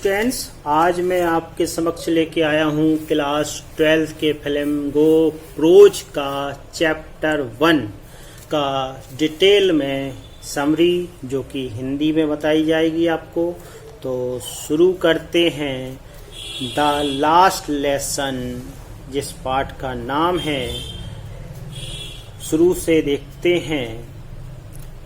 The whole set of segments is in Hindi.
स्टूडेंट्स, आज मैं आपके समक्ष लेके आया हूँ क्लास 12 के फ्लेमिंगो प्रोज का चैप्टर 1 का डिटेल में समरी जो कि हिंदी में बताई जाएगी आपको। तो शुरू करते हैं द लास्ट लेसन, जिस पाठ का नाम है, शुरू से देखते हैं।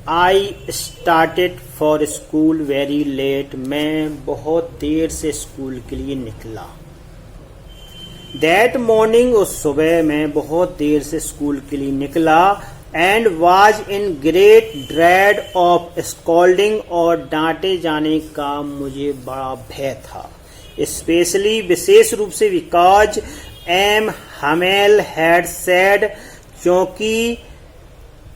I started for school very late, मैं बहुत देर से स्कूल के लिए निकला। दैट मॉर्निंग, उस सुबह मैं बहुत देर से स्कूल के लिए निकला। And was in great dread of scolding, और डांटे जाने का मुझे बड़ा भय था। स्पेशली, विशेष रूप से, because M Hamel had said, क्योंकि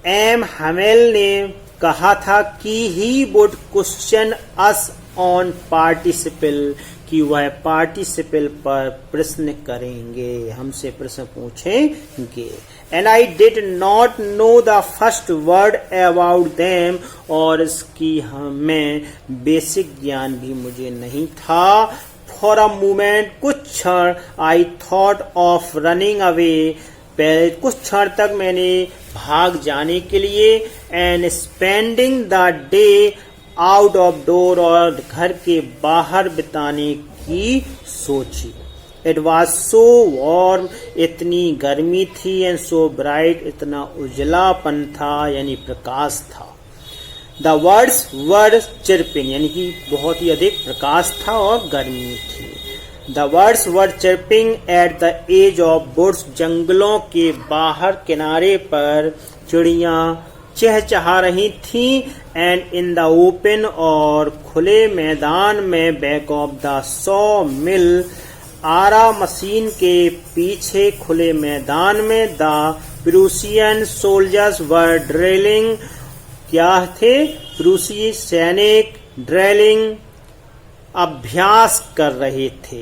एम हमेल ने कहा था कि he would question us on participle, कि वह पार्टिसिपल पर प्रश्न करेंगे, हमसे प्रश्न पूछेंगे। And I did not know the first word about them, और इसकी हमें बेसिक ज्ञान भी मुझे नहीं था। फॉर अ मोमेंट, कुछ क्षण, I thought of running away, पहले कुछ क्षण तक मैंने भाग जाने के लिए, and spending the day out of door, और घर के बाहर बिताने की सोची। इट वॉज सो वार्म, इतनी गर्मी थी, एंड सो ब्राइट, इतना उजलापन था, यानी प्रकाश था। द वर्ड्स वर चिरपिंग, यानी कि बहुत ही अधिक प्रकाश था और गर्मी थी। The words were chirping at the edge of woods, जंगलों के बाहर किनारे पर चिड़िया चहचहा रही थी। एंड इन द ओपन, और खुले मैदान में, back of the saw mill, आरा मशीन के पीछे खुले मैदान में, the Prussian soldiers were drilling, क्या थे? प्रूसी सैनिक ड्रिलिंग, अभ्यास कर रहे थे।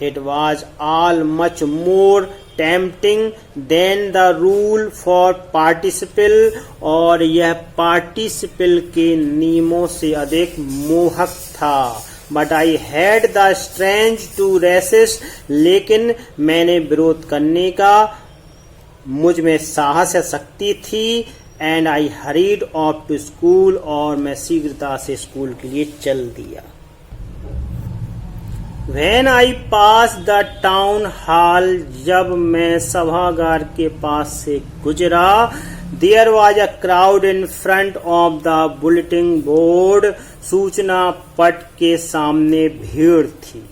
It was all much more tempting than the rule for participle, और यह पार्टिसिपल के नियमों से अधिक मोहक था। But I had the strength to resist, लेकिन मैंने विरोध करने का, मुझ में साहस या शक्ति थी। And I hurried off to school, और मैं शीघ्रता से स्कूल के लिए चल दिया। When I passed the town hall, जब मैं सभागार के पास से गुजरा, there was a crowd in front of the bulletin board, सूचना पट के सामने भीड़ थी।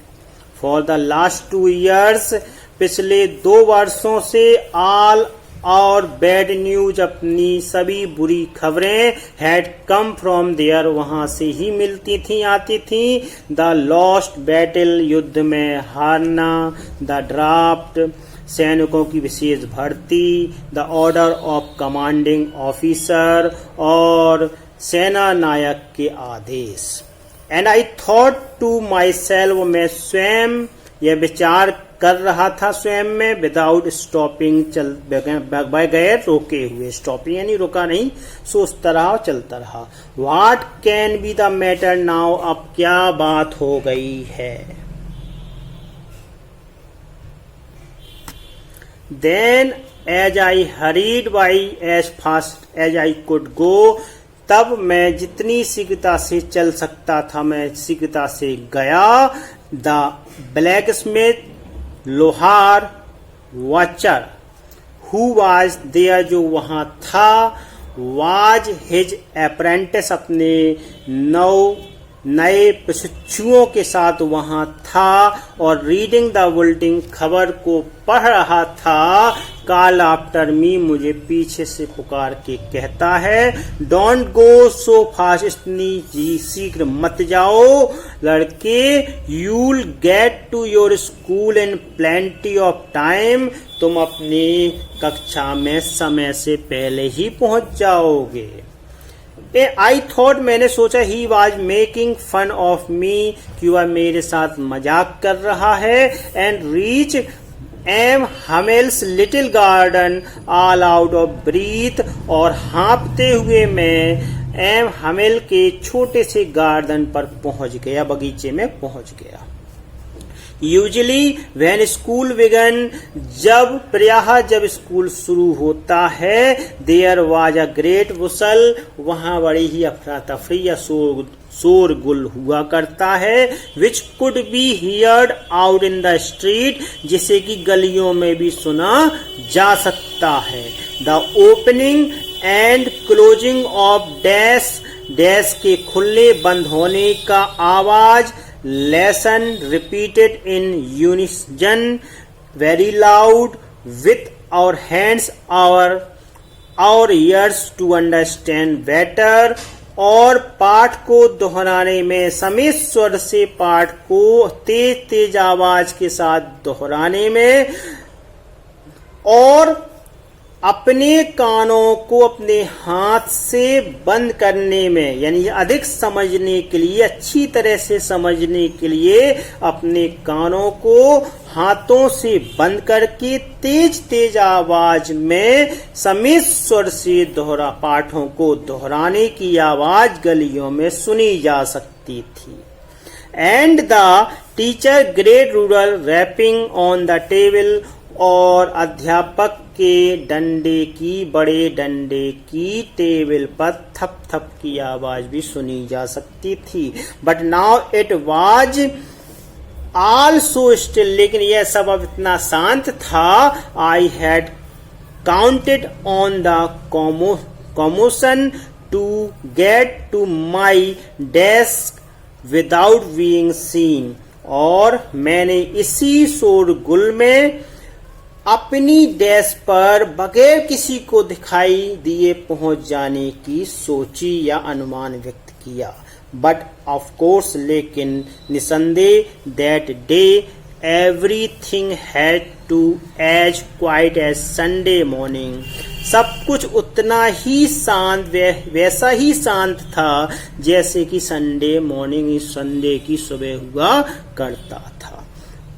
For the last 2 years, पिछले 2 वर्षों से, all और बैड न्यूज, अपनी सभी बुरी खबरें, हैड कम फ्रॉम देयर, वहां से ही मिलती थी, आती थी। द लॉस्ट बैटल, युद्ध में हारना। द ड्राफ्ट, सैनिकों की विशेष भर्ती। The order of commanding officer, और सेना नायक के आदेश। And I thought to myself, मैं स्वयं यह विचार कर रहा था स्वयं में, विदाउट स्टॉपिंग, चल बगैर रोके हुए। स्टॉपिंग यानी रुका नहीं, सोचता रहा और चलता रहा। What can be the matter now, अब क्या बात हो गई है। Then as I hurried by as fast as I could go, तब मैं जितनी शीघ्रता से चल सकता था, मैं शीघ्रता से गया। द ब्लैक स्मिथ, लोहार, वॉचर, हु वाज देयर, जो वहां था, वाज हिज अप्रेंटिस, अपने नए प्रशिक्षुओं के साथ वहां था, और रीडिंग द बुलेटिन, खबर को पढ़ रहा था। कॉल आफ्टर मी, मुझे पीछे से पुकार के कहता है। डोंट गो सो फास्ट, इतनी शीघ्र मत जाओ लड़के। You'll get to your school in plenty of time, तुम अपनी कक्षा में समय से पहले ही पहुंच जाओगे। आई थॉट, मैंने सोचा, he was making fun of me, कि वह मेरे साथ मजाक कर रहा है। And reach M Hamel's little garden, all out of breath, और हाँपते हुए मैं एम हमेल के छोटे से गार्डन पर पहुंच गया, बगीचे में पहुंच गया। यूजली व्हेन स्कूल बिगन, जब स्कूल शुरू होता है, देयर वाज अ ग्रेट वुसल, वहां बड़ी ही अफरा तफरी या शोरगुल हुआ करता है, which could be heard out in the street, जिसे कि गलियों में भी सुना जा सकता है। The opening and closing of dash के खुलने बंद होने का आवाज, lesson repeated in unison very loud with our hands our ears to understand better, और पाठ को दोहराने में समित स्वर से पाठ को तेज तेज आवाज के साथ दोहराने में, और अपने कानों को अपने हाथ से बंद करने में, यानी अधिक समझने के लिए, अच्छी तरह से समझने के लिए अपने कानों को हाथों से बंद करके तेज तेज आवाज में समित स्वर से पाठों को दोहराने की आवाज गलियों में सुनी जा सकती थी। And the teacher great ruler rapping on the table, और अध्यापक के बड़े डंडे की टेबल पर थप थप की आवाज भी सुनी जा सकती थी। But now it was all so still, लेकिन यह सब अब इतना शांत था। I had counted on the commotion to get to my desk without being seen, और मैंने इसी शोरगुल में अपनी डेस्क पर बगैर किसी को दिखाई दिए पहुंच जाने की सोची या अनुमान व्यक्त किया। बट ऑफ कोर्स, लेकिन निसंदेह, that day everything had to as quiet as Sunday morning, सब कुछ उतना ही शांत, वैसा ही शांत था जैसे कि संडे मॉर्निंग, संडे की सुबह हुआ करता था।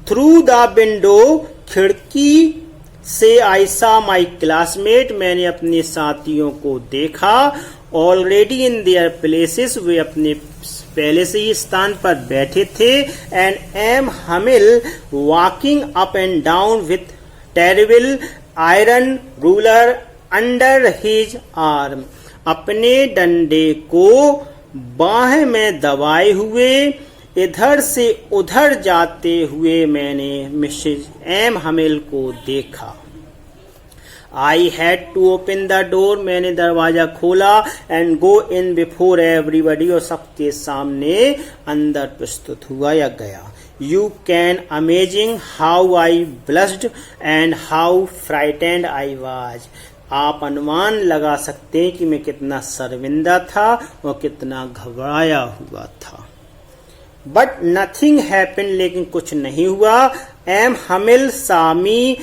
थ्रू द विंडो, खिड़की से आई सा माई क्लासमेट, मैंने अपने साथियों को देखा। ऑलरेडी इन देयर प्लेसेस, वे अपने पहले से ही स्थान पर बैठे थे। And M Hamel walking up and down with terrible iron ruler under his arm, अपने डंडे को बाह में दबाए हुए इधर से उधर जाते हुए मैंने मिसेज एम हमिल को देखा। I had to open the door, मैंने दरवाजा खोला। And go in before everybody, और सबके सामने अंदर प्रस्तुत हुआ या गया। You can amazing how I blushed and how frightened I was, आप अनुमान लगा सकते हैं कि मैं कितना शर्मिंदा था और कितना घबराया हुआ था। बट नथिंग हैपन, लेकिन कुछ नहीं हुआ। एम हमिल सामी,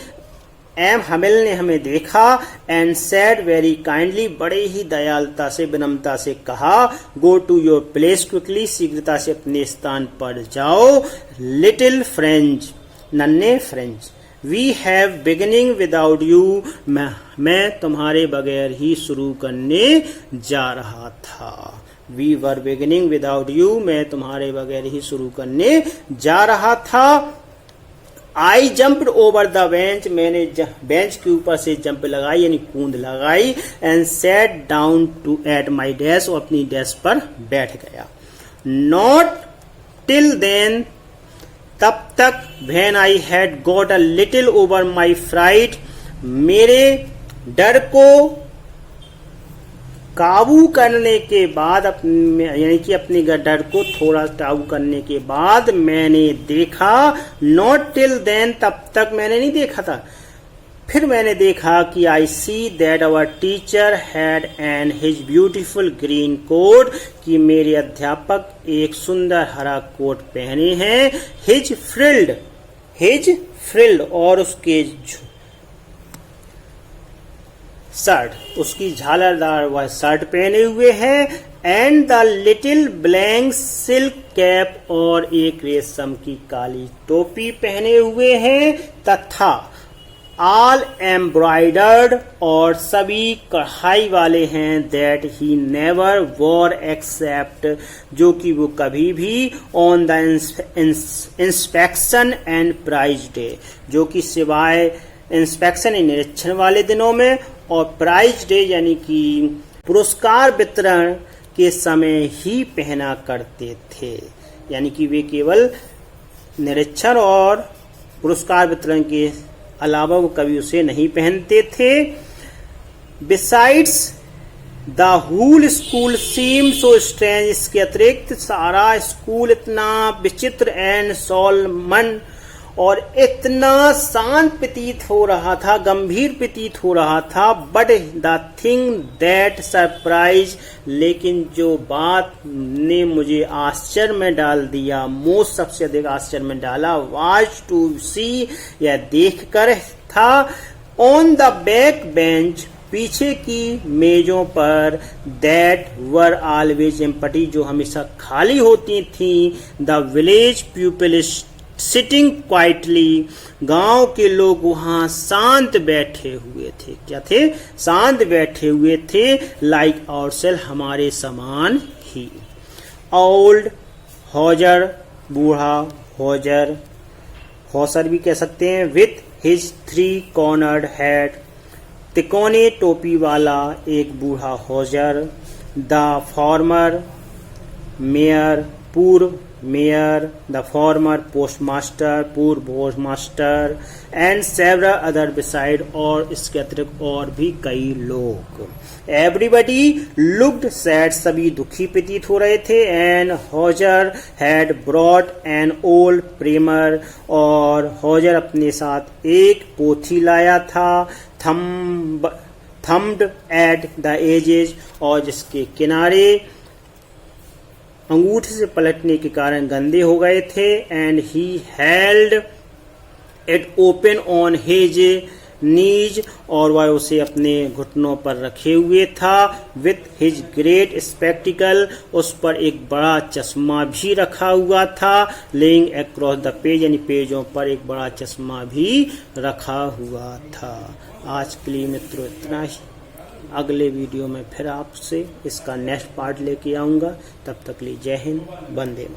एम हमिल ने हमें देखा। एंड सेड वेरी काइंडली, बड़े ही दयालुता से, विनम्रता से कहा, go to your place quickly, शीघ्रता से अपने स्थान पर जाओ। लिटिल फ्रेंच, नन्हे French, we have beginning without you, मैं तुम्हारे बगैर ही शुरू करने जा रहा था। We were beginning without you, मैं तुम्हारे बगैर ही शुरू करने जा रहा था। I jumped over the bench, मैंने बेंच के ऊपर से जंप लगाई यानी कूद लगाई। And sat down to at my desk, और अपनी डेस्क पर बैठ गया। नॉट टिल देन, तब तक, when I had got a little over my fright, मेरे डर को काबू करने के बाद, यानी कि अपने डर को थोड़ा काबू करने के बाद मैंने देखा। नॉट टिल देन, तब तक मैंने नहीं देखा था। फिर मैंने देखा कि I see that our teacher had on his beautiful green coat, कि मेरे अध्यापक एक सुंदर हरा कोट पहने हैं। हिज फ्रिल्ड, और उसके शर्ट, उसकी झालरदार वह शर्ट पहने हुए हैं। And the little blank silk cap, और एक रेशम की काली टोपी पहने हुए हैं। तथा ऑल एम्ब्रॉयडर्ड और सभी कढ़ाई वाले हैं। That he never wore except जो कि वो कभी भी on the inspection and prize day जो कि सिवाय इंस्पेक्शन निरीक्षण वाले दिनों में और प्राइज डे यानी कि पुरस्कार वितरण के समय ही पहना करते थे। यानी कि वे केवल निरीक्षण और पुरस्कार वितरण के अलावा वो कभी उसे नहीं पहनते थे। Besides the whole school seemed so strange इसके अतिरिक्त सारा स्कूल इतना विचित्र एंड सोलमन और इतना शांत प्रतीत हो रहा था, गंभीर प्रतीत हो रहा था। But the thing that surprise लेकिन जो बात ने मुझे आश्चर्य में डाल दिया, मोस्ट सबसे अधिक आश्चर्य में डाला, वाज टू सी यह देखकर था, ऑन द बैक बेंच पीछे की मेजों पर, दैट वर ऑलवेज एम्प्टी जो हमेशा खाली होती थी, the village peoples sitting quietly गांव के लोग वहां शांत बैठे हुए थे। क्या थे? शांत बैठे हुए थे। लाइक आवरसेल्फ हमारे समान ही। ओल्ड हॉजर बूढ़ा हॉजर हॉसर भी कह सकते हैं। विथ हिज 3 कॉर्नर्ड हेड तिकोने टोपी वाला एक बूढ़ा हॉजर। द फॉर्मर मेयर पूर्व मेयर, द फॉर्मर पोस्टमास्टर पूर्व postmaster and several other beside और इसके अतिरिक्त और भी कई लोग। एवरीबडी लुक्ड सैड सभी दुखी प्रतीत हो रहे थे। And Hauser had brought an old primer और हॉजर अपने साथ एक पोथी लाया था। थम्ड एट द एजेस और जिसके किनारे अंगूठे से पलटने के कारण गंदे हो गए थे। And he held it open on his knees और वह उसे अपने घुटनों पर रखे हुए था। विथ हिज ग्रेट स्पेक्टिकल उस पर एक बड़ा चश्मा भी रखा हुआ था। लेइंग अक्रॉस द पेज यानी पेजों पर एक बड़ा चश्मा भी रखा हुआ था। आज के लिए मित्रों इतना ही। अगले वीडियो में फिर आपसे इसका नेक्स्ट पार्ट लेके आऊँगा। तब तक लिए जय हिंद, वंदे।